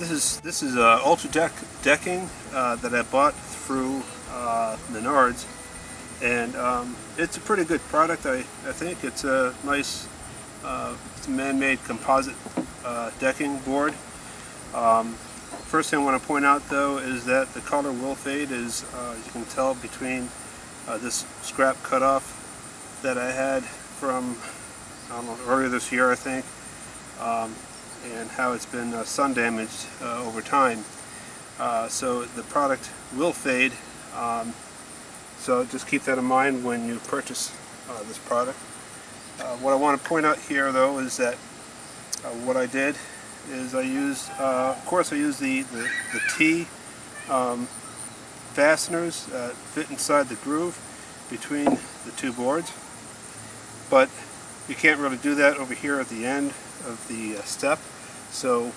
This is Ultra Deck decking that I bought through Menards, and it's a pretty good product. I think it's a nice, it's a man-made composite decking board. First thing I want to point out though is that the color will fade, as you can tell between this scrap cutoff that I had from, I don't know, earlier this year I think, and how it's been sun damaged over time. So the product will fade, so just keep that in mind when you purchase this product. What I want to point out here though is that what I did is I used, of course I used the T fasteners that fit inside the groove between the two boards, but you can't really do that over here at the end of the step. So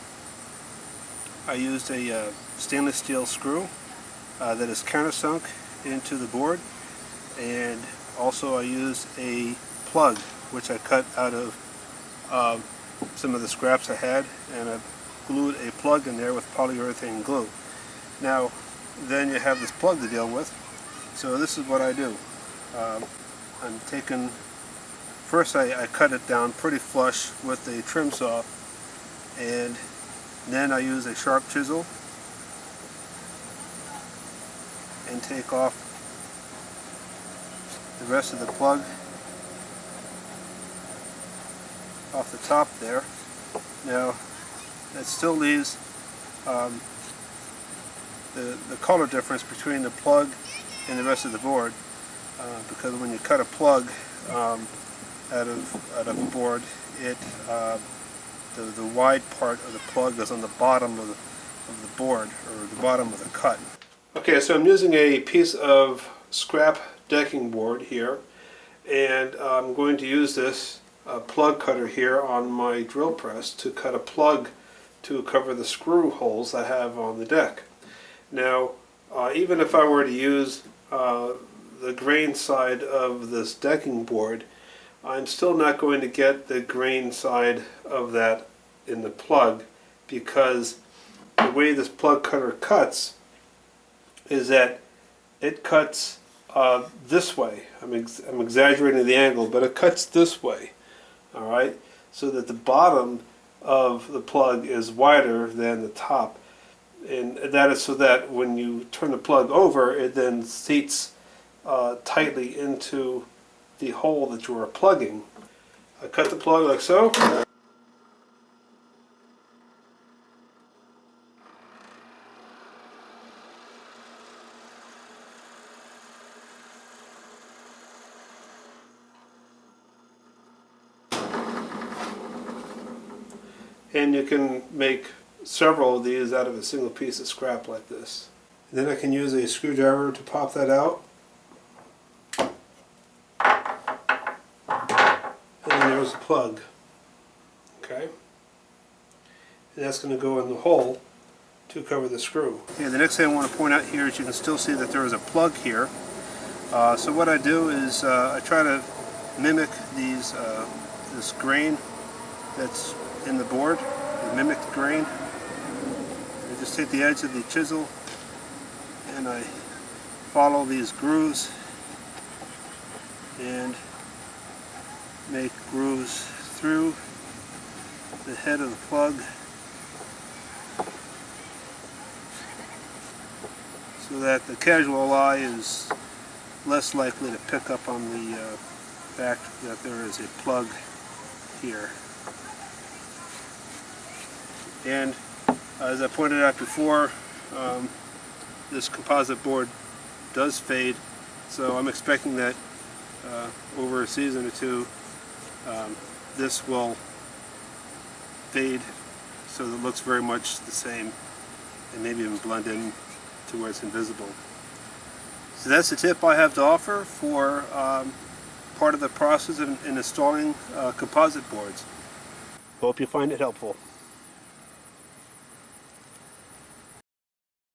I used a stainless steel screw that is countersunk into the board, and also I used a plug which I cut out of some of the scraps I had, and I glued a plug in there with polyurethane glue. Now then you have this plug to deal with, so this is what I do. I'm taking, first I cut it down pretty flush with a trim saw, and then I use a sharp chisel and take off the rest of the plug off the top there. Now that still leaves the color difference between the plug and the rest of the board, because when you cut a plug out of a board, it the wide part of the plug is on the bottom of the board, or the bottom of the cut. Okay, so I'm using a piece of scrap decking board here, and I'm going to use this plug cutter here on my drill press to cut a plug to cover the screw holes I have on the deck. Now, even if I were to use the grain side of this decking board, I'm still not going to get the grain side of that in the plug, because the way this plug cutter cuts is that it cuts this way. I'm exaggerating the angle, but it cuts this way, alright, so that the bottom of the plug is wider than the top, and that is so that when you turn the plug over, it then seats tightly into the hole that you are plugging. I cut the plug like so. And you can make several of these out of a single piece of scrap like this. And then I can use a screwdriver to pop that out. And then there's the plug. Okay? And that's going to go in the hole to cover the screw. Okay, the next thing I want to point out here is you can still see that there is a plug here. So what I do is I try to mimic this grain that's in the board, mimic the grain. I just take the edge of the chisel and I follow these grooves and make grooves through the head of the plug, so that the casual eye is less likely to pick up on the fact that there is a plug here. And as I pointed out before, this composite board does fade, so I'm expecting that over a season or two this will fade so that it looks very much the same, and maybe even blend in to where it's invisible. So that's the tip I have to offer for part of the process in installing composite boards. Hope you find it helpful.